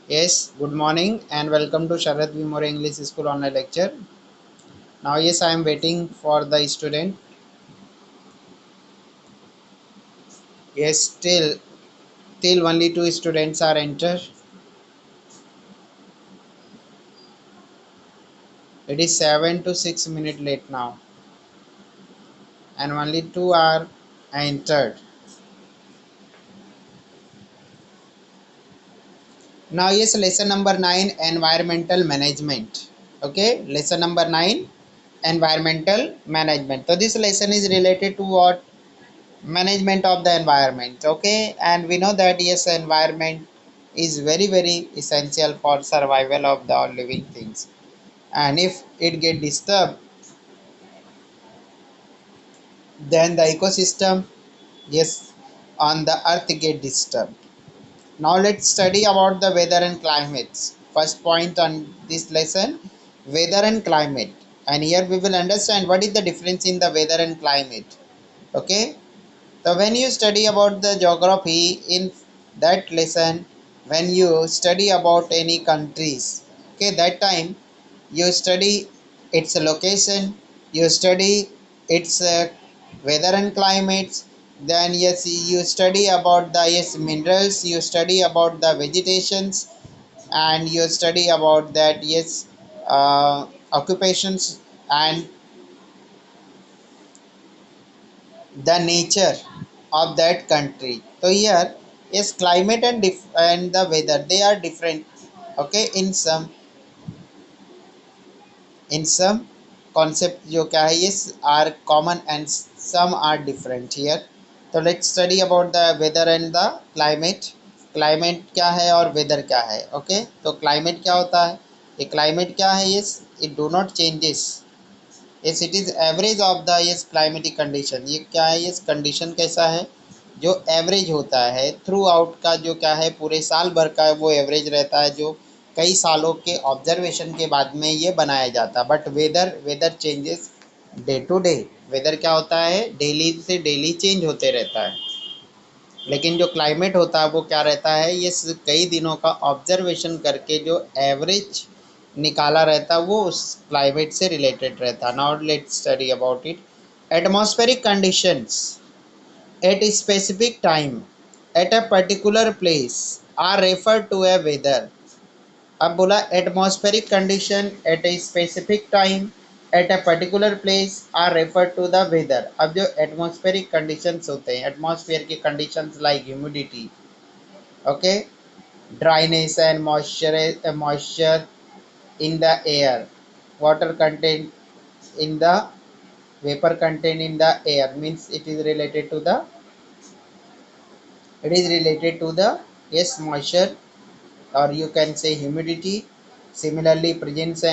Yes, good morning and welcome to Sharath Vimore English School online lecture. Now, yes, I am waiting for the student. Yes, till only two students are entered. It is 7 to 6 minutes late now, and only two are entered. Now, yes, lesson number 9, environmental management. Okay, lesson number 9, environmental management. So, this lesson is related to what? Management of the environment. Okay, and we know that yes, environment is very essential for survival of the all living things, and if it get disturbed, then the ecosystem, yes, on the earth get disturbed. Now let's study about the weather and climates. First point on this lesson, weather and climate, and here we will understand what is the difference in the weather and climate. Okay, so when you study about the geography in that lesson, when you study about any countries, okay, that time you study its location, you study its weather and climates. Then yes, you study about the yes minerals, you study about the vegetations, and you study about that yes occupations and the nature of that country. So here, yes, climate and the weather, they are different. Okay, in some concept जो क्या है yes are common and some are different here. तो let's study about the weather and the climate. Climate क्या है और weather क्या है. Okay, तो climate क्या होता है, ये climate क्या है, yes, it do not changes. Yes it is average of the yes climatic condition. ये क्या है, यस कंडीशन कैसा है, जो एवरेज होता है थ्रू आउट का, जो क्या है पूरे साल भर का वो एवरेज रहता है, जो कई सालों के ऑब्जर्वेशन के बाद में ये बनाया जाता है. But weather weather changes day to day. Weather क्या होता है, डेली से डेली चेंज होते रहता है. लेकिन जो क्लाइमेट होता है वो क्या रहता है, ये कई दिनों का ऑब्जर्वेशन करके जो एवरेज निकाला रहता है वो उस क्लाइमेट से रिलेटेड रहता है. Now let's study about it. Atmospheric conditions at specific time at a particular place are refer to a weather. अब बोला atmospheric condition at a specific time at a particular place are refer to the weather. अब जो atmospheric conditions होते हैं, atmosphere की conditions like humidity, okay, dryness and moisture in the air, water content in the vapor content in the air, means it is related to the yes moisture, or you can say humidity. Similarly, presence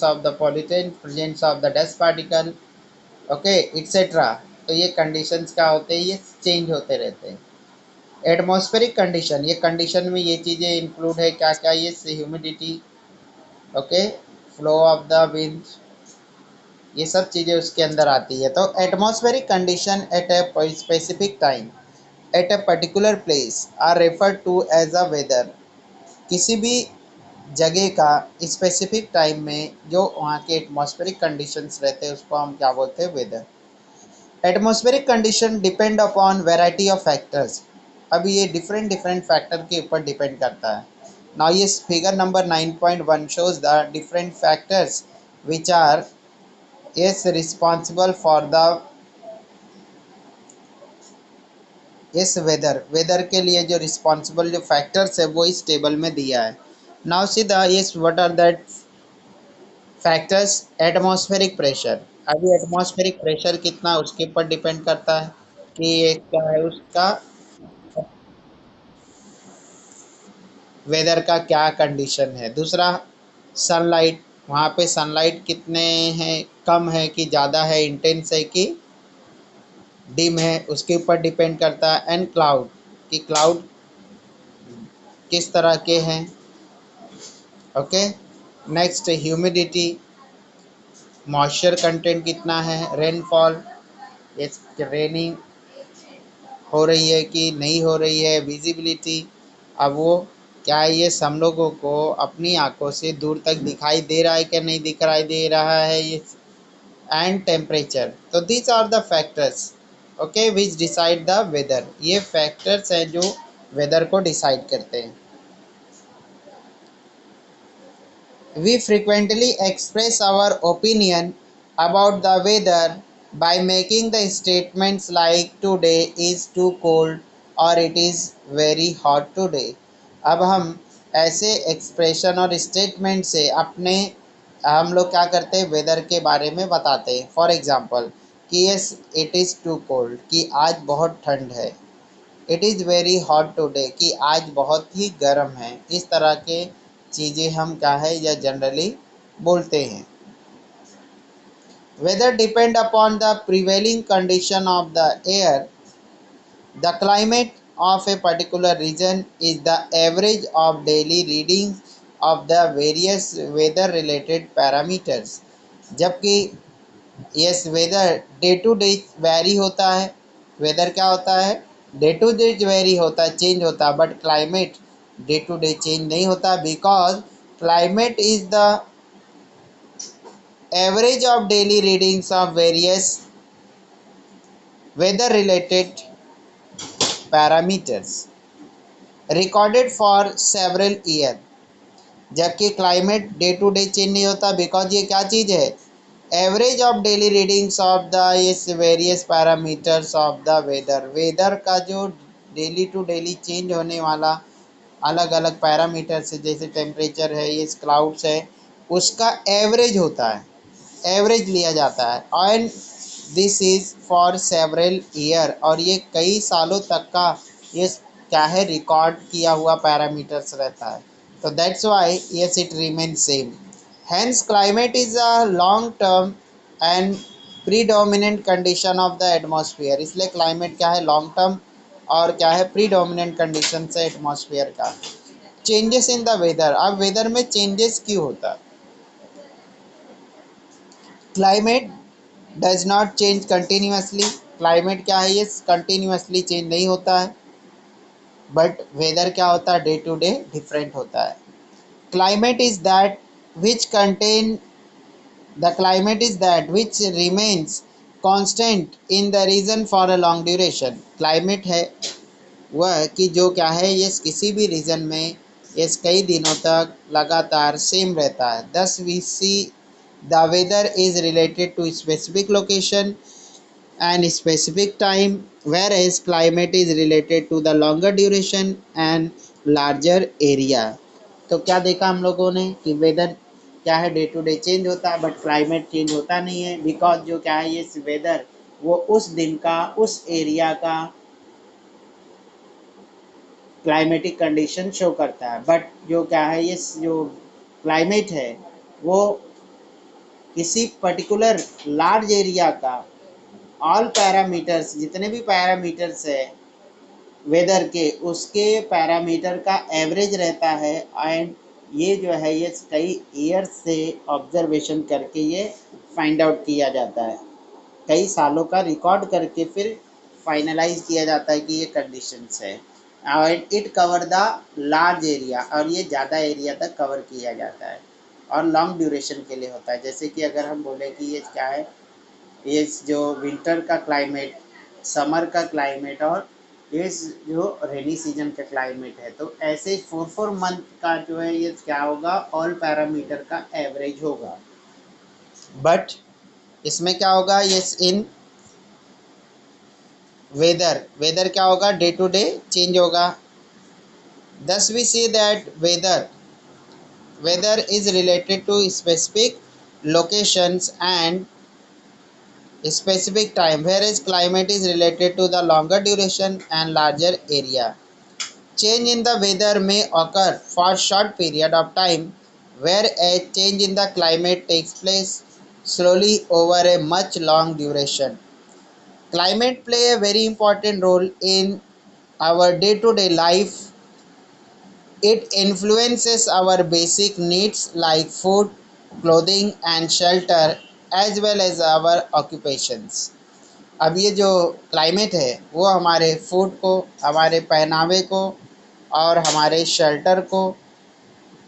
of the pollutant, presence of the dust particle, okay, etc. तो ये conditions क्या होते हैं, ये change होते रहते हैं. Atmospheric condition, ये कंडीशन में ये चीज़ें इंक्लूड है क्या क्या, ये humidity, okay, flow of the wind, ये सब चीज़ें उसके अंदर आती है. तो atmospheric condition at a specific time at a particular place are refer to as a weather. किसी भी जगह का स्पेसिफिक टाइम में जो वहाँ के एटमॉस्फेरिक कंडीशंस रहते हैं उसको हम क्या बोलते हैं, weather. Atmospheric condition depend upon variety of factors. अब ये डिफरेंट डिफरेंट फैक्टर के ऊपर डिपेंड करता है. नाउ ये figure number 9.1 shows the different factors which are is responsible for the इस वेदर के लिए जो रिस्पॉन्सिबल जो फैक्टर्स है वो इस टेबल में दिया है. Now see the yes what are that factors. Atmospheric pressure. अभी एटमॉस्फेरिक प्रेशर कितना उसके ऊपर डिपेंड करता है कि ये क्या है उसका वेदर का क्या कंडीशन है. दूसरा, सनलाइट, वहाँ पे सनलाइट कितने हैं, कम है कि ज़्यादा है, इंटेंस है कि डिम है, उसके ऊपर डिपेंड करता है. एंड क्लाउड, कि क्लाउड किस तरह के हैं. Okay, next humidity, moisture content कितना है. रेनफॉल, ये रेनिंग हो रही है कि नहीं हो रही है. विजिबिलिटी, अब वो क्या ये हम लोगों को अपनी आंखों से दूर तक दिखाई दे रहा है कि नहीं दिखाई दे रहा है ये, एंड टेम्परेचर। तो these are the factors okay which decide the weather. ये फैक्टर्स हैं जो वेदर को डिसाइड करते हैं। We frequently express our opinion about the weather by making the statements like today is too cold or it is very hot today। अब हम ऐसे expression और स्टेटमेंट से अपने हम लोग क्या करते हैं वेदर के बारे में बताते हैं। फॉर एग्जांपल कि yes it is too cold कि आज बहुत ठंड है, it is very hot today कि आज बहुत ही गर्म है। इस तरह के चीज़ें हम क्या है या जनरली बोलते हैं। Weather depend upon the prevailing condition of the air. The climate of a particular region is the average of daily reading of the various weather related parameters. जबकि yes weather day to day vary होता है। Weather क्या होता है day to day vary होता है, change होता है, but climate day to day change नहीं होता because climate is the average of daily readings of various weather related parameters recorded for several year. जबकि climate day to day change नहीं होता because ये क्या चीज़ है average of daily readings of the इस various parameters of the weather. Weather का जो डेली टू डेली चेंज होने वाला अलग अलग पैरामीटर्स है जैसे टेम्परेचर है ये क्लाउड्स है उसका एवरेज होता है, एवरेज लिया जाता है and this is for several year और ये कई सालों तक का ये क्या है रिकॉर्ड किया हुआ पैरामीटर्स रहता है। तो that's why yes it remain same. Hence, climate is a long-term and predominant condition of the atmosphere। इसलिए क्लाइमेट क्या है लॉन्ग टर्म और क्या है प्रीडोमिनेंट कंडीशन है एटमॉस्फेयर का। Changes in the weather. अब वेदर में चेंजेस क्यों होता है? Climate does not change continuously. Climate क्या है ये कंटिन्यूसली चेंज नहीं होता है, बट वेदर क्या होता है डे टू डे डिफरेंट होता है। Climate is that which contain The climate is that which remains constant in the region for a long duration। Climate है वह कि जो क्या है ये किसी भी रीजन में ये कई दिनों तक लगातार सेम रहता है। Thus we see the weather is related to specific location and specific time, whereas climate is related to the longer duration and larger area। तो क्या देखा हम लोगों ने कि वेदर क्या है डे टू डे चेंज होता है बट क्लाइमेट चेंज होता नहीं है बिकॉज जो क्या है ये वेदर वो उस दिन का उस एरिया का क्लाइमेटिक कंडीशन शो करता है। बट जो क्या है ये जो क्लाइमेट है वो किसी पर्टिकुलर लार्ज एरिया का ऑल पैरामीटर्स जितने भी पैरामीटर्स है वेदर के उसके पैरामीटर का एवरेज रहता है एंड ये जो है ये कई ईयर्स से ऑब्जर्वेशन करके ये फाइंड आउट किया जाता है, कई सालों का रिकॉर्ड करके फिर फाइनलाइज किया जाता है कि ये कंडीशंस है और it cover the large area और ये ज़्यादा एरिया तक कवर किया जाता है और लॉन्ग ड्यूरेशन के लिए होता है। जैसे कि अगर हम बोले कि ये क्या है ये जो विंटर का क्लाइमेट, समर का क्लाइमेट और ये जो रेनी सीजन का क्लाइमेट है तो ऐसे 4 मंथ का जो है ये क्या होगा ऑल पैरामीटर का एवरेज होगा। बट इसमें क्या होगा ये इन वेदर वेदर क्या होगा डे टू डे चेंज होगा। Thus we see that weather is related to specific locations and specific time, whereas climate is related to the longer duration and larger area। Change in the weather may occur for short period of time, where a change in the climate takes place slowly over a much long duration। Climate play a very important role in our day-to-day life। It influences our basic needs like food, clothing and shelter as well as our occupations। अब ये जो climate है वो हमारे food को, हमारे पहनावे को और हमारे शेल्टर को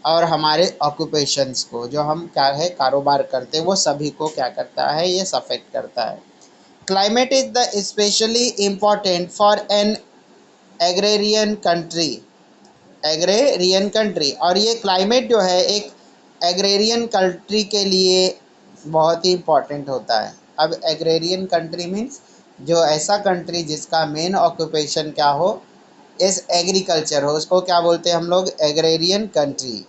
और हमारे ऑक्यूपेशंस को, जो हम क्या है कारोबार करते हैं, वो सभी को क्या करता है, ये अफेक्ट करता है। Climate is the specially important for an agrarian country, agrarian country, और ये क्लाइमेट जो है एक एग्रेरियन कंट्री के लिए बहुत ही इम्पोर्टेंट होता है। अब एग्रेरियन कंट्री मीन्स जो ऐसा कंट्री जिसका मेन ऑक्यूपेशन क्या हो, इस एग्रीकल्चर हो, उसको क्या बोलते हैं हम लोग, agrarian country.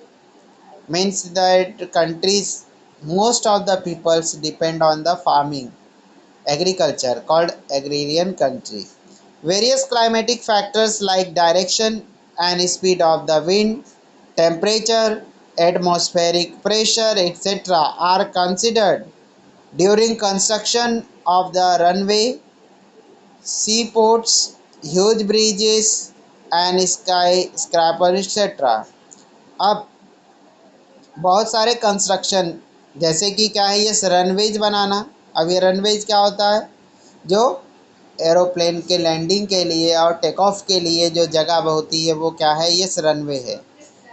Means that countries most of the peoples depend on the farming agriculture called agrarian country. Various climatic factors like direction and speed of the wind, temperature, atmospheric pressure, etc. are considered during construction of the runway, seaports, huge bridges and skyscrapers, etc. अब बहुत सारे construction, जैसे कि क्या है ये runways बनाना। अब ये रनवेज क्या होता है, जो एरोप्लेन के लैंडिंग के लिए और टेक ऑफ के लिए जो जगह होती है वो क्या है, ये रनवे है।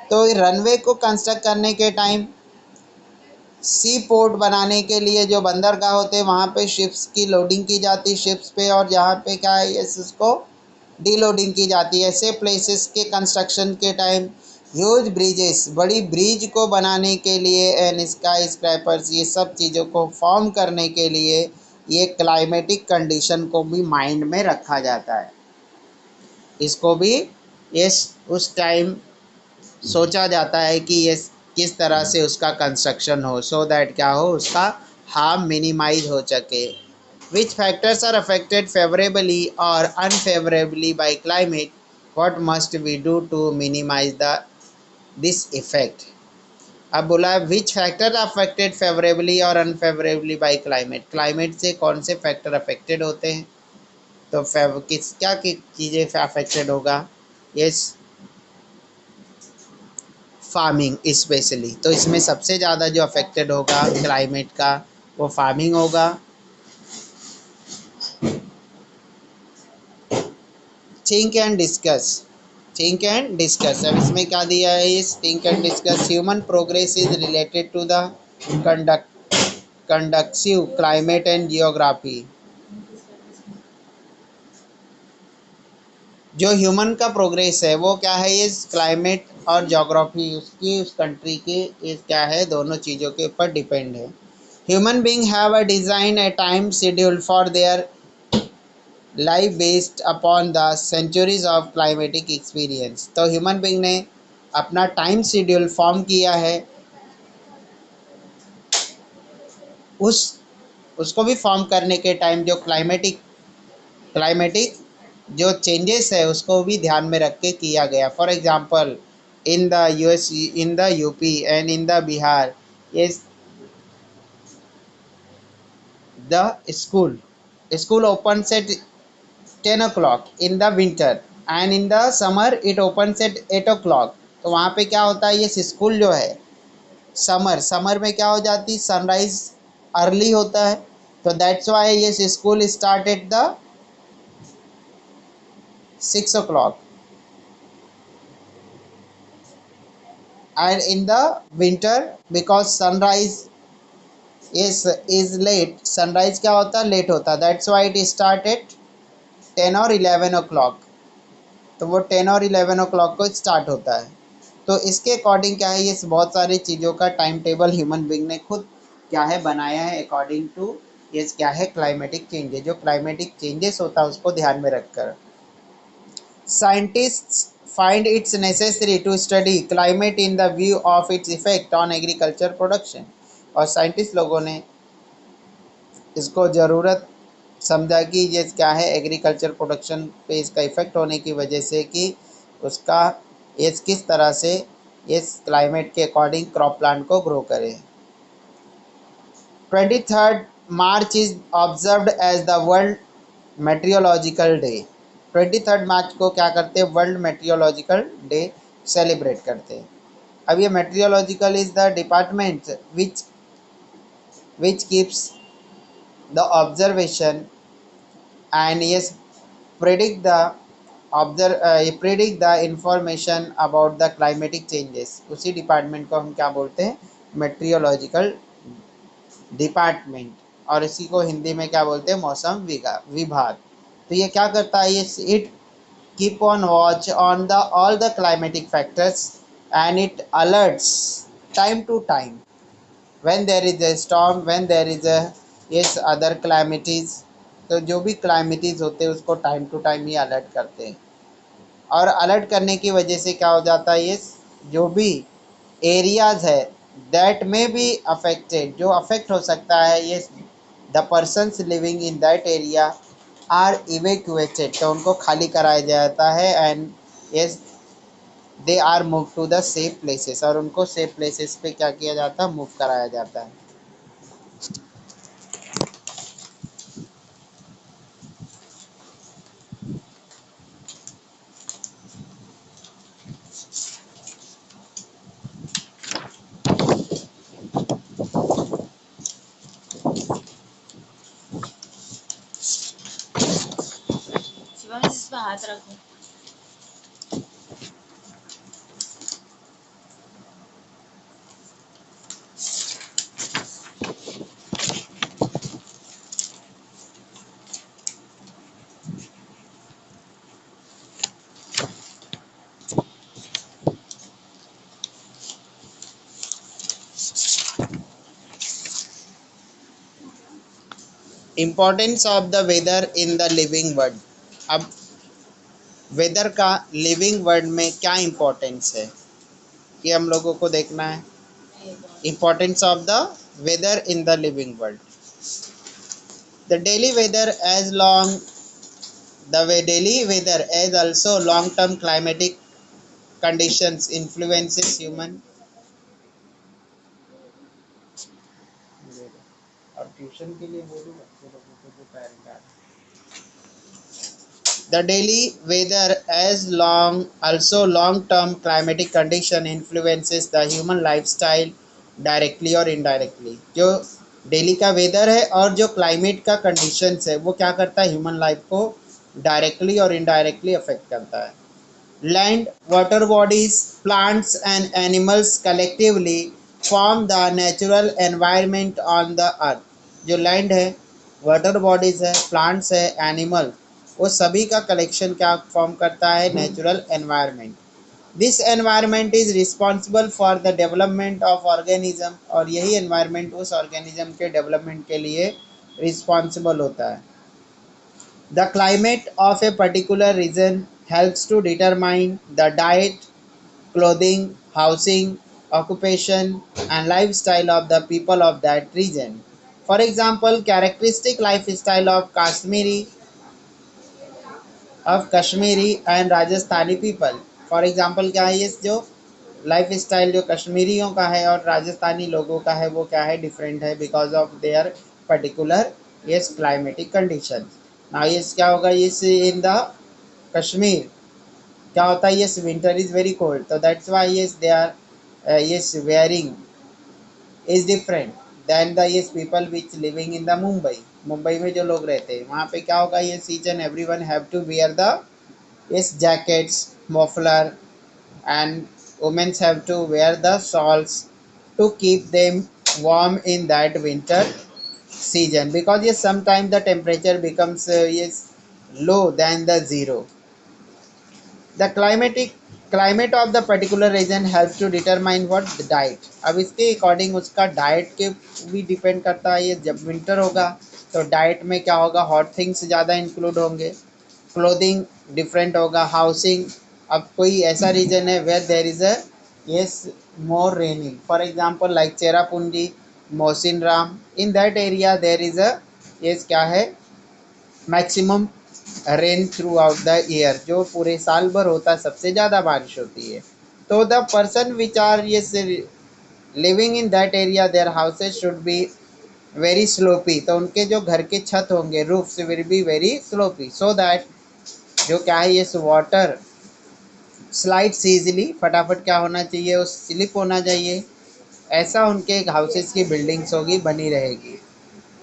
तो रनवे को कंस्ट्रक्ट करने के टाइम सी पोर्ट बनाने के लिए जो बंदरगाह होते हैं वहाँ पे शिप्स की लोडिंग की जाती है शिप्स पे, और जहाँ पे क्या है ये उसको डीलोडिंग की जाती है। ऐसे प्लेसेस के कंस्ट्रक्शन के टाइम ह्यूज ब्रिजेस, बड़ी ब्रिज को बनाने के लिए एंड स्काई स्क्रैपर्स, ये सब चीज़ों को फॉर्म करने के लिए ये क्लाइमेटिक कंडीशन को भी माइंड में रखा जाता है। इसको भी ये उस टाइम सोचा जाता है कि ये किस तरह से उसका कंस्ट्रक्शन हो, सो दैट क्या हो, उसका हार्म मिनिमाइज हो सके। Which factors are affected favourably और unfavourably by climate, what must we do to minimize the this effect. अब बोला है विच फैक्टर अफेक्टेड फेवरेबली और अनफेवरेबली बाय क्लाइमेट, क्लाइमेट से कौन से फैक्टर अफेक्टेड होते हैं, तो किस क्या की चीज़ें अफेक्टेड होगा, यस फार्मिंग स्पेशली। तो इसमें सबसे ज़्यादा जो अफेक्टेड होगा क्लाइमेट का वो फार्मिंग होगा। Think and discuss, think and discuss, अब इसमें क्या दिया है, इस think and discuss, human progress is related to the conduct conducive climate and geography. जो ह्यूमन का प्रोग्रेस है वो क्या है, इस क्लाइमेट और जोग्राफी उसकी उस कंट्री के इस क्या है, दोनों चीज़ों के ऊपर डिपेंड है। Human being have a design a time schedule for their life based upon the centuries of climatic experience. तो ह्यूमन बींग ने अपना टाइम शेड्यूल फॉर्म किया है, उस उसको भी फॉर्म करने के टाइम जो क्लाइमेटिक जो चेंजेस है उसको भी ध्यान में रख के किया गया। For example in the US, in the UP and in the Bihar, ये the school opens at 10 o'clock in the winter and in the summer it opens at 8 o'clock। तो वहाँ पे क्या होता है, ये स्कूल जो है समर में क्या हो जाती, सनराइज अर्ली होता है, तो दैट्स वाई ये school start at the 6 o'clock and in the winter because sunrise is late, sunrise क्या होता है, लेट होता है, that's why it start at 10 और 11 o'clock। तो वो 10 और 11 o'clock को स्टार्ट होता है। तो इसके अकॉर्डिंग क्या है, ये बहुत सारी चीज़ों का टाइम टेबल ह्यूमन बींग ने खुद क्या है बनाया है अकॉर्डिंग टू ये क्या है क्लाइमेटिक चेंजेस, जो क्लाइमेटिक चेंजेस होता है उसको ध्यान में रखकर। Scientists find it's necessary to study climate in the view of its effect on agriculture production। और साइंटिस्ट लोगों ने इसको ज़रूरत समझा कि ये क्या है एग्रीकल्चर प्रोडक्शन पे इसका इफ़ेक्ट होने की वजह से कि उसका ये किस तरह से इस क्लाइमेट के अकॉर्डिंग क्रॉप प्लांट को ग्रो करे। 23rd March is observed as the world meteorological day. 23rd मार्च को क्या करते हैं, वर्ल्ड मेट्रियोलॉजिकल डे सेलिब्रेट करते हैं। अब ये meteorological is the department which keeps the observation and yes predict the observe predict the information about the climatic changes. उसी डिपार्टमेंट को हम क्या बोलते हैं, मेट्रियोलॉजिकल डिपार्टमेंट, और इसी को हिंदी में क्या बोलते हैं, मौसम विभाग। तो ये क्या करता है, ये it keep on watch on the all the climatic factors and it alerts time to time when there is a storm, when there is a yes other calamities। तो जो भी calamities होते हैं उसको टाइम टू टाइम ही alert करते हैं, और अलर्ट करने की वजह से क्या हो जाता है, ये जो भी एरियाज है दैट में बी अफेक्टेड, जो अफेक्ट हो सकता है, ये the persons living in that area are evacuated, तो उनको खाली कराया जाता है, and yes they are move to the safe places, और उनको सेफ प्लेसेस पे क्या किया जाता है, मूव कराया जाता है। शिवम इस पर हाथ रखो। Importance of the weather in the living world. अब वेदर का लिविंग वर्ल्ड में क्या इम्पोर्टेंस है, ये हम लोगों को देखना है। Importance of the weather in the living world. The daily weather as long the daily weather as also long term climatic conditions influences human। और ट्यूशन के लिए बोलूँ बच्चे लोगों को जो पेरेंट आ रहे हैं। The daily weather as long term climatic condition influences the human lifestyle directly or indirectly। जो डेली का वेदर है और जो क्लाइमेट का कंडीशंस है वो क्या करता है, ह्यूमन लाइफ को डायरेक्टली और इनडायरेक्टली अफेक्ट करता है। Land, water bodies, plants and animals collectively form the natural environment on the earth। जो लैंड है, वाटर बॉडीज है, प्लांट्स है, एनिमल, वो सभी का कलेक्शन क्या फॉर्म करता है, natural environment. This environment is responsible for the development of organism, और यही एनवायरनमेंट उस ऑर्गेनिज्म के डेवलपमेंट के लिए रिस्पॉन्सिबल होता है। The climate of a particular region helps to determine the diet, clothing, housing, occupation, and lifestyle of the people of that region. For example, characteristic lifestyle of Kashmiri and Rajasthani people। For example क्या है, ये जो life style जो कश्मीरियों का है और राजस्थानी लोगों का है वो क्या है, डिफरेंट है, because of their particular yes climatic condition. Now yes क्या होगा, यस इन द कश्मीर क्या होता है, yes winter is very cold, तो that's why yes they are yes wearing is different than the yes people which living in the Mumbai. Mumbai में जो लोग रहते हैं वहाँ पे क्या होगा, ये each and every one have to wear the yes jackets, muffler, and women have to wear the shawls to keep them warm in that winter season, because yes sometimes the temperature becomes yes low than the zero। the climatic climate of the particular region helps to determine what the diet। अब इसके according उसका diet के भी depend करता है। ये जब winter होगा तो डाइट में क्या होगा, हॉट थिंग्स ज़्यादा इंक्लूड होंगे, क्लोथिंग डिफरेंट होगा, हाउसिंग। अब कोई ऐसा रीजन है where there is a yes more raining, for example like Cherrapunji, Mawsynram, in that area there is a yes क्या है, maximum rain throughout the year, जो पूरे साल भर होता है, सबसे ज़्यादा बारिश होती है। तो the person which are yes living in that area their houses should be very slopy, तो उनके जो घर के छत होंगे, roofs will be very slopy, so that जो क्या है, ये वाटर स्लाइड्स ईजिली, फटाफट क्या होना चाहिए, उस स्लिप होना चाहिए, ऐसा उनके हाउसेस की बिल्डिंग्स होगी, बनी रहेगी।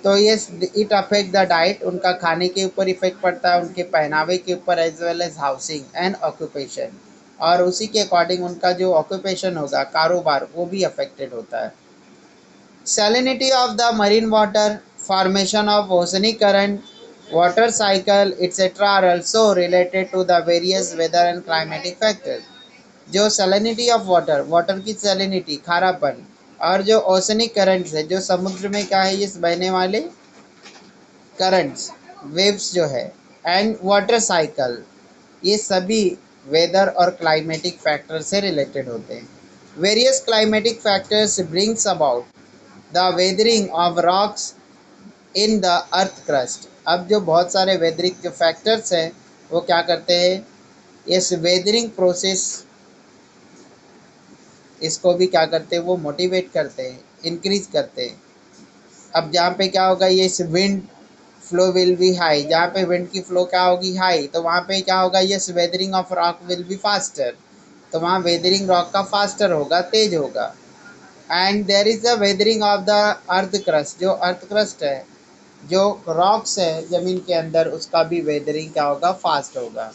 तो ये इट अफेक्ट द डाइट, उनका खाने के ऊपर इफेक्ट पड़ता है, उनके पहनावे के ऊपर, as well as housing and occupation, और उसी के अकॉर्डिंग उनका जो ऑक्यूपेशन होगा, कारोबार, वो भी अफेक्टेड होता है। Salinity of the marine water, formation of oceanic current, water cycle, etc. are also related to the various weather and climatic factors. जो salinity of water, water की salinity, खारापन, और जो oceanic currents है, जो समुद्र में क्या है, ये बहने वाले currents, waves जो है, and water cycle, ये सभी वेदर और क्लाइमेटिक फैक्टर से रिलेटेड होते हैं। Various climatic factors brings about the weathering of rocks in the earth crust. अब जो बहुत सारे वेदरिंग जो फैक्टर्स हैं, वो क्या करते हैं, इस वेदरिंग प्रोसेस, इसको भी क्या करते हैं, वो मोटिवेट करते हैं, इंक्रीज करते हैं। अब जहाँ पे क्या होगा, ये wind flow will be high, जहाँ पे विंड की फ्लो क्या होगी, हाई, तो वहाँ पे क्या होगा, yes weathering of rock will be faster, तो वहाँ वेदरिंग रॉक का फास्टर होगा, तेज होगा। And there is the weathering of the earth crust, जो अर्थ क्रस्ट है, जो रॉक्स है ज़मीन के अंदर, उसका भी वेदरिंग क्या होगा, फास्ट होगा।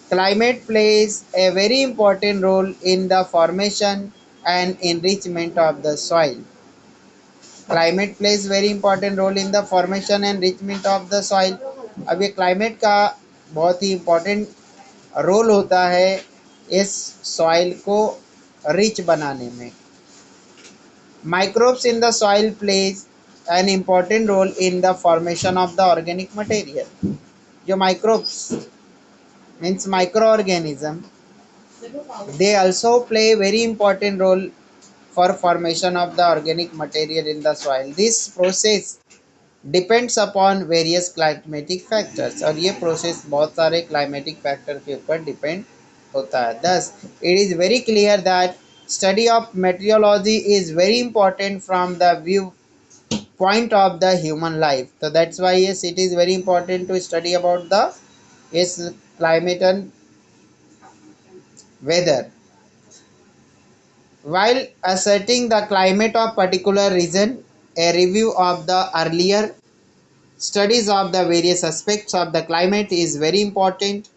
Climate plays a very important role in the formation and enrichment of the soil. Climate plays very important role in the formation and richment of the soil. अब ये क्लाइमेट का बहुत ही इम्पोर्टेंट रोल होता है इस soil को rich बनाने में। Microbes in the soil plays an important role in the formation of the organic material. जो microbes means micro organism, they also play a very important role for formation of the organic material in the soil. This process depends upon various climatic factors, और ये process बहुत सारे climatic factor के ऊपर depend होता है। Thus it is very clear that study of meteorology is very important from the view point of the human life. तो that's why yes it is very important to study about the इस climate and weather. While asserting the climate of particular region, a review of the earlier studies of the various aspects of the climate is very important.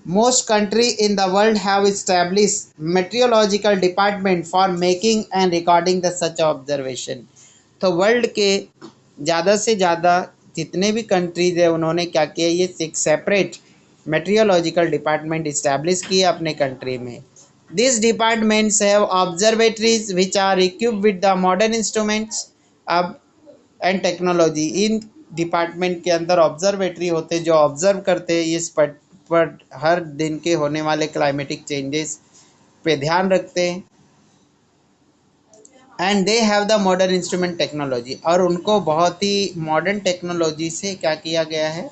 Most countries in the world have established meteorological department for making and recording the such observation. तो world के ज़्यादा से ज़्यादा जितने भी countries है, उन्होंने क्या किया, ये एक सेपरेट मेट्रियोलॉजिकल डिपार्टमेंट इस्टेब्लिश किया अपने कंट्री में। This departments have observatories which are equipped with the modern instruments अब एंड टेक्नोलॉजी। इन डिपार्टमेंट के अंदर ऑब्जर्वेटरी होते हैं जो ऑब्जर्व करते हैं इस पर हर दिन के होने वाले क्लाइमेटिक चेंजेस पे ध्यान रखते हैं। And they have the modern instrument technology, और उनको बहुत ही मॉडर्न टेक्नोलॉजी से क्या किया गया है,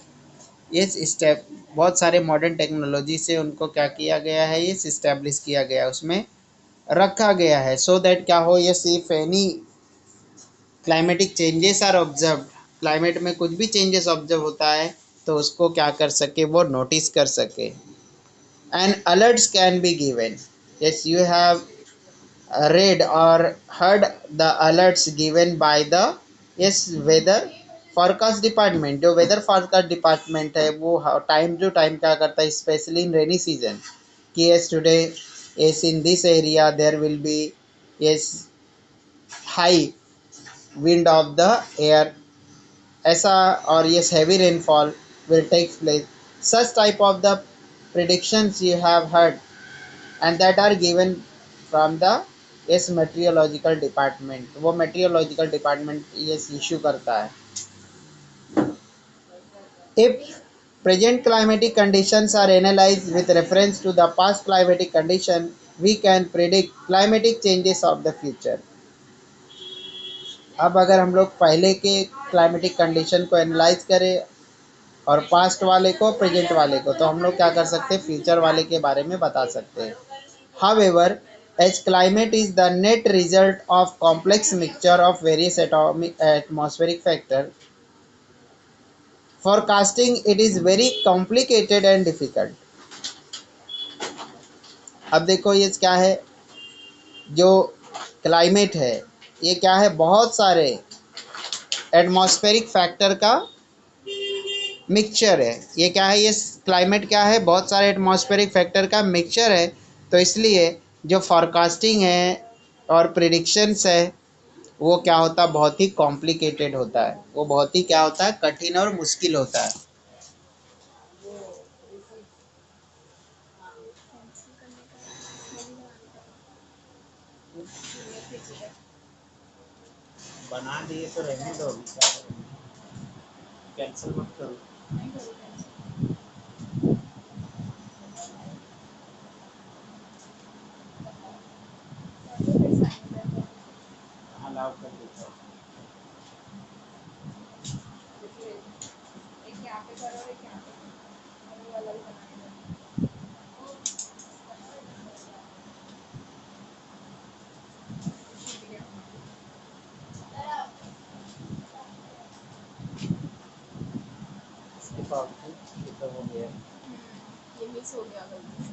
ये स्टेप बहुत सारे मॉडर्न टेक्नोलॉजी से उनको क्या किया गया है, ये इस्टेब्लिश किया गया, उसमें रखा गया है, सो दैट क्या हो, ये if any climatic changes are observe, climate में कुछ भी चेंजेस ऑब्जर्व होता है तो उसको क्या कर सके, वो नोटिस कर सके। And alerts can be given, yes you have read or heard the alerts given by the yes weather forecast department। जो वेदर forecast डिपार्टमेंट है, वो टाइम टू टाइम क्या करता है, स्पेशली इन रेनी सीजन, कि yes today yes in this area there will be yes high wind of the air, ऐसा, और yes heavy rainfall will take place, such type of the predictions you have heard and that are given from the yes meteorological department। वो meteorological department yes issue करता है। if present climatic conditions are analyzed with reference to the past climatic condition, we can predict climatic changes of the future। अब अगर हम लोग पहले के climatic condition को एनालाइज करें और पास्ट वाले को, प्रेजेंट वाले को, तो हम लोग क्या कर सकते हैं, फ्यूचर वाले के बारे में बता सकते हैं। However, as climate is the net result of complex mixture of various atmospheric factors, forecasting it is very complicated and difficult। अब देखो ये क्या है, जो क्लाइमेट है ये क्या है, बहुत सारे एटमॉस्फेरिक फैक्टर का मिक्सचर है। ये क्या है, ये क्लाइमेट क्या है, बहुत सारे एटमॉस्फेरिक फैक्टर का मिक्सचर है। तो इसलिए जो फॉरकास्टिंग है और प्रिडिक्शंस है वो क्या होता है, बहुत ही कॉम्प्लिकेटेड होता है, वो बहुत ही क्या होता है, कठिन और मुश्किल होता है। बना दिए तो रहने दो, कैंसिल मत करो। अलाउ कर देता हूँ। ये तो हो गया। ये मिस हो गया गलती से।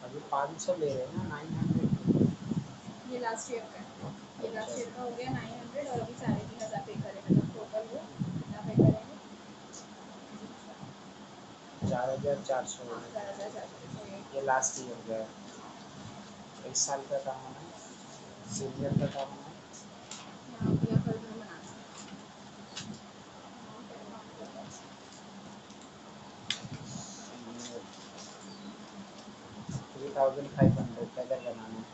अभी 500 ले रहे हैं ना, 900। ये लास्ट ईयर का है, ये लास्ट ईयर का हो गया 900 और अभी 3500 पे करेंगे, मतलब टोटल वो कितना पे करेंगे? 4400। 4400। ये लास्ट ईयर का है, 1 साल का काम है, सीनियर का काम है। यहाँ अपना फर्ज में बना सकते 3500 पैदल बनाना है।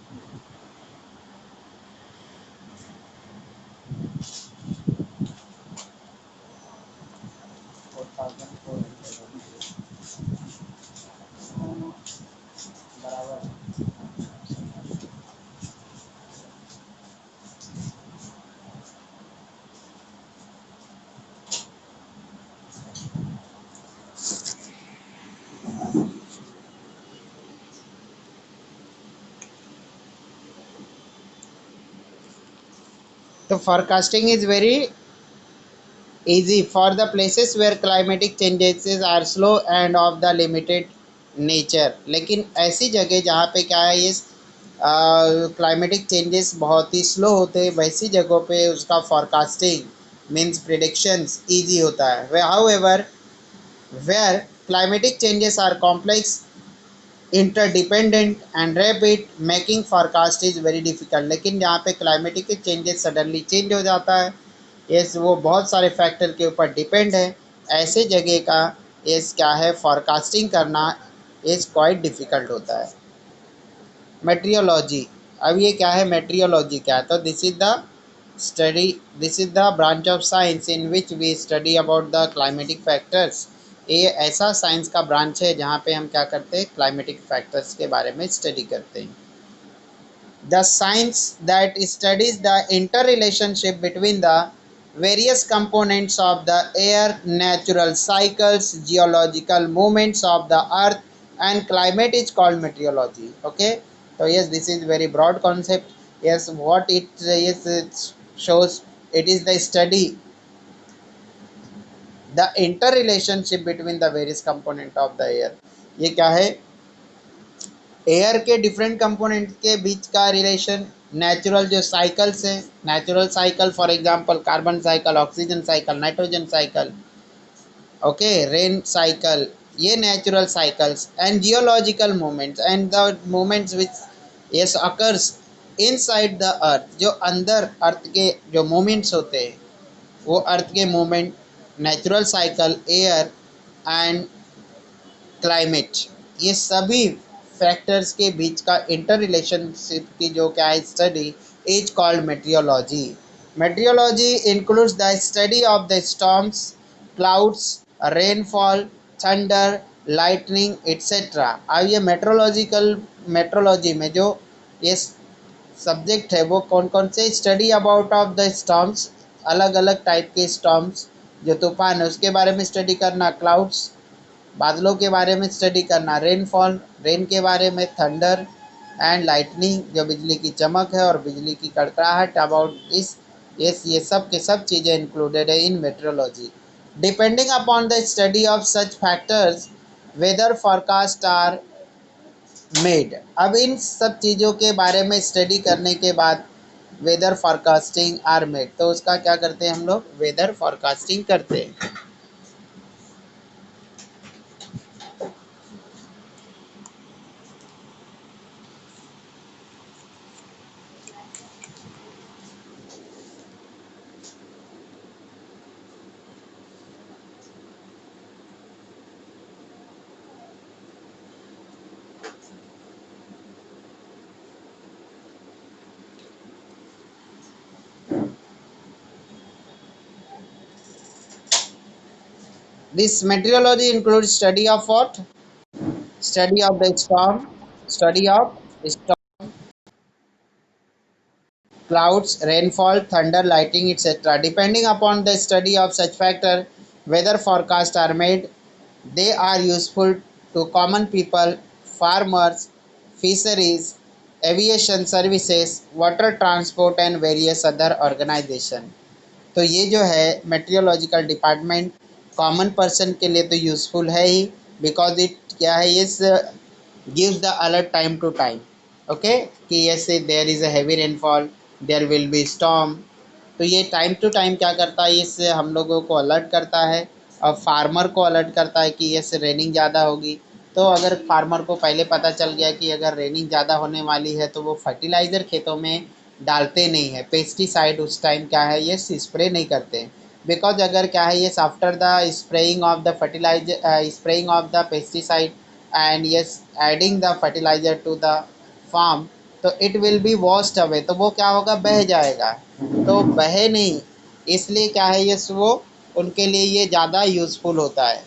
बराबर। तो forecasting is very easy for the places where climatic changes are slow and of the limited nature। लेकिन ऐसी जगह जहाँ पे क्या है, ये क्लाइमेटिक चेंजेस बहुत ही स्लो होते हैं, वैसी जगहों पे उसका फॉरकास्टिंग मीन्स प्रिडिक्शंस इजी होता है। वे however where climatic changes are complex, interdependent and rapid, making forecast is very difficult. लेकिन जहाँ पे क्लाइमेटिक के चेंजेस सडनली चेंज हो जाता है, यस वो बहुत सारे फैक्टर के ऊपर डिपेंड है, ऐसे जगह का यस क्या है, फॉरकास्टिंग करना इज क्वाइट डिफिकल्ट होता है। मेट्रियोलॉजी, अब ये क्या है, मेट्रियोलॉजी क्या है, तो this is the study, this is the branch of science in which we study about the climatic factors. ये ऐसा साइंस का ब्रांच है जहाँ पे हम क्या करते हैं, क्लाइमेटिक फैक्टर्स के बारे में स्टडी करते हैं। The science that studies the interrelationship between the various components of the air, natural cycles, geological movements of the earth and climate is called meteorology. Okay, so yes, this is very broad concept. Yes, what it yes it shows, it is the study the interrelationship between the various component of the air। ये क्या है, air के different component के बीच का relation, natural जो cycles हैं, natural cycle for example carbon cycle, oxygen cycle, nitrogen cycle, okay, rain cycle, ये natural cycles and geological movements and the movements which yes occurs inside the earth, जो अंदर अर्थ के जो मूवमेंट्स होते हैं वो अर्थ के movement, natural cycle, air and climate, ये सभी फैक्टर्स के बीच का इंटर रिलेशनशिप की जो क्या है study is called meteorology. Meteorology includes the study of the storms, clouds, rainfall, thunder, lightning etcetera. अब ये मेट्रोलॉजी में जो ये सब्जेक्ट है वो कौन कौन से, study about of the storms, अलग अलग टाइप के स्टॉर्म्स जो तूफान है उसके बारे में स्टडी करना, क्लाउड्स बादलों के बारे में स्टडी करना, रेनफॉल रेन के बारे में, थंडर एंड लाइटनिंग जो बिजली की चमक है और बिजली की कड़कड़ाहट, अबाउट इस ये सब के सब चीज़ें इंक्लूडेड है in meteorology. Depending upon the study of such factors weather forecast are made. अब इन सब चीज़ों के बारे में स्टडी करने के बाद वेदर फॉरकास्टिंग आर मेड, तो उसका क्या करते हैं हम लोग, वेदर फॉरकास्टिंग करते हैं। This meteorology includes study of what? Study of the storm, study of storm, clouds, rainfall, thunder, lightning, etc. Depending upon the study of such factor, weather forecasts are made. They are useful to common people, farmers, fisheries, aviation services, water transport and various other organization. तो ये जो है metrological department common person के लिए तो useful है ही, because it क्या है, ये gives the alert time to time. Okay, कि yes there is a heavy rainfall, there will be storm. तो ये टाइम टू टाइम क्या करता है, इससे हम लोगों को अलर्ट करता है और फार्मर को अलर्ट करता है कि यस रेनिंग ज़्यादा होगी। तो अगर फार्मर को पहले पता चल गया कि अगर रेनिंग ज़्यादा होने वाली है तो वो फर्टिलाइज़र खेतों में डालते नहीं है, पेस्टिसाइड उस टाइम क्या है ये स्प्रे नहीं करते। बिकॉज अगर क्या है ये after the spraying of the fertilizer, spraying of the pesticide and yes adding the fertilizer to the farm, तो it will be washed away, तो वो क्या होगा, बह जाएगा। तो बहे नहीं, इसलिए क्या है ये वो उनके लिए ये ज़्यादा यूज़फुल होता है।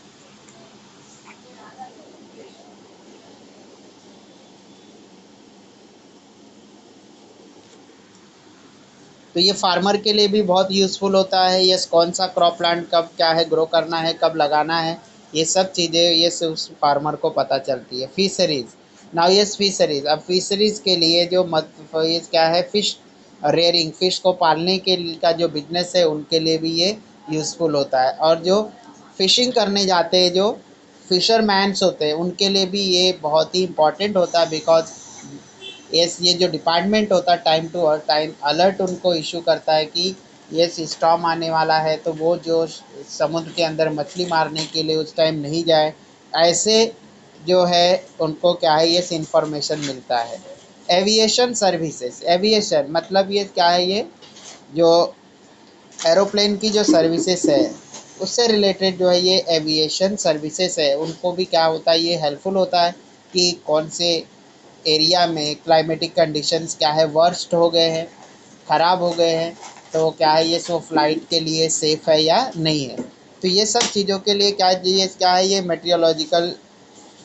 तो ये फार्मर के लिए भी बहुत यूज़फुल होता है। यस, कौन सा क्रॉप प्लांट कब क्या है ग्रो करना है, कब लगाना है, ये सब चीज़ें ये सब उस फार्मर को पता चलती है। फिशरीज़, नाउ यस फिशरीज़, अब फिशरीज़ के लिए जो मत ये क्या है, फ़िश रेयरिंग, फ़िश को पालने के का जो बिजनेस है उनके लिए भी ये यूज़फुल होता है। और जो फिशिंग करने जाते हैं, जो फिशरमैन्स होते हैं, उनके लिए भी ये बहुत ही इम्पोर्टेंट होता है। बिकॉज ये जो डिपार्टमेंट होता है टाइम टू टाइम अलर्ट उनको इशू करता है कि ये स्टॉर्म आने वाला है, तो वो जो समुद्र के अंदर मछली मारने के लिए उस टाइम नहीं जाए। ऐसे जो है उनको क्या है ये इन्फॉर्मेशन मिलता है। एविएशन सर्विसेज, एविएशन मतलब ये क्या है, ये जो एरोप्लेन की जो सर्विसेज है उससे रिलेटेड जो है ये एविएशन सर्विसेज है, उनको भी क्या होता है ये हेल्पफुल होता है कि कौन से एरिया में क्लाइमेटिक कंडीशंस क्या है, वर्स्ट हो गए हैं, ख़राब हो गए हैं, तो क्या है ये सो फ्लाइट के लिए सेफ़ है या नहीं है। तो ये सब चीज़ों के लिए क्या है ये मेट्रियोलॉजिकल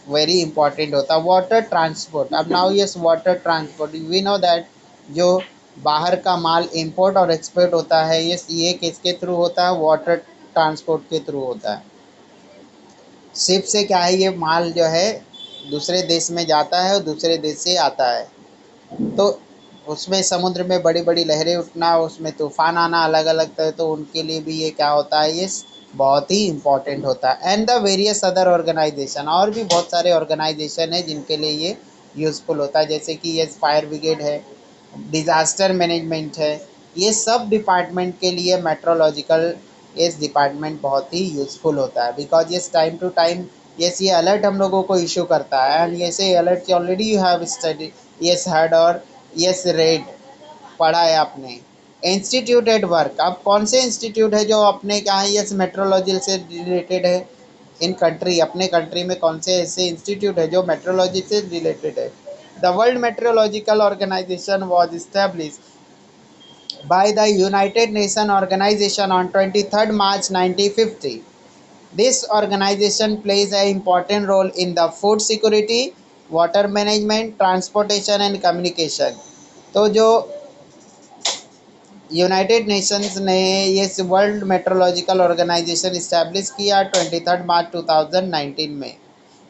वेरी इंपॉर्टेंट होता है। वाटर ट्रांसपोर्ट, अब now yes water transport we know that जो बाहर का माल इंपोर्ट और एक्सपोर्ट होता है ये किसके थ्रू होता है, वाटर ट्रांसपोर्ट के थ्रू होता है। शिप से क्या है ये माल जो है दूसरे देश में जाता है और दूसरे देश से आता है। तो उसमें समुद्र में बड़ी बड़ी लहरें उठना, उसमें तूफान आना अलग अलग तरह, तो उनके लिए भी ये क्या होता है ये बहुत ही इम्पोर्टेंट होता है। And the various other organization, और भी बहुत सारे ऑर्गेनाइजेशन है जिनके लिए ये यूज़फुल होता है, जैसे कि ये फायर ब्रिगेड है, डिज़ास्टर मैनेजमेंट है। ये सब डिपार्टमेंट के लिए मेट्रोलॉजिकल इस डिपार्टमेंट बहुत ही यूज़फुल होता है। बिकॉज ये टाइम टू टाइम ये अलर्ट हम लोगों को इशू करता है। एंड ये alert already you have study yes heard और यस रेड, पढ़ा है आपने। इंस्टीट्यूट एट वर्क, अब कौन से इंस्टीट्यूट है जो अपने क्या है यस मेट्रोलॉजी से रिलेटेड है इन कंट्री, अपने कंट्री में कौन से ऐसे इंस्टीट्यूट है जो मेट्रोलॉजी से रिलेटेड है। The world metrological organization was establish by the United Nations Organization on 23rd March 1950. This organization plays an important role in the food security, water management, transportation and communication. तो जो United Nations ने ये world metrological organisation establish किया 23 मार्च 2019 में,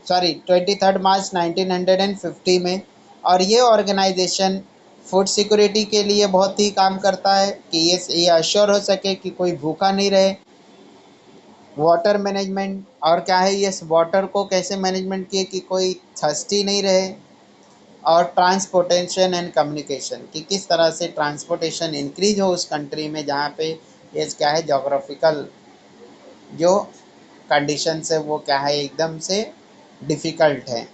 sorry 23 मार्च 1950 में। और ये organisation food security के लिए बहुत ही काम करता है कि ये अश्योर हो सके कि कोई भूखा नहीं रहे। वाटर मैनेजमेंट, और क्या है ये वाटर को कैसे मैनेजमेंट किए कि कोई थर्स्टी नहीं रहे। और ट्रांसपोर्टेशन एंड कम्युनिकेशन, कि किस तरह से ट्रांसपोर्टेशन इंक्रीज हो उस कंट्री में जहाँ पे ये क्या है जोग्राफिकल जो कंडीशंस है वो क्या है एकदम से डिफ़िकल्ट है।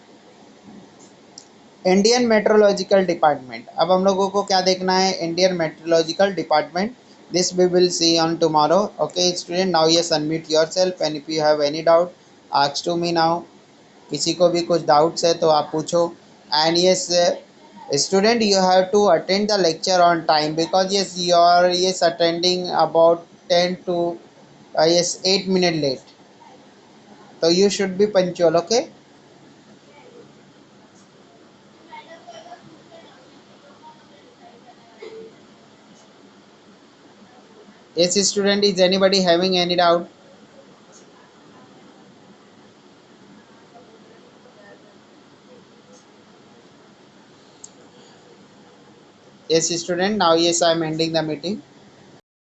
इंडियन मेट्रोलॉजिकल डिपार्टमेंट, अब हम लोगों को क्या देखना है, Indian metrological department, this we will see on tomorrow. Okay student, now yes unmute yourself and if you have any doubt ask to me now. किसी को भी कुछ डाउट्स है तो आप पूछो। And yes student, you have to attend the lecture on time because yes you are yes attending about 10 to yes 8 minute late, so you should be punctual. Okay, yes student, is anybody having any doubt? Yes student, now yes I am ending the meeting.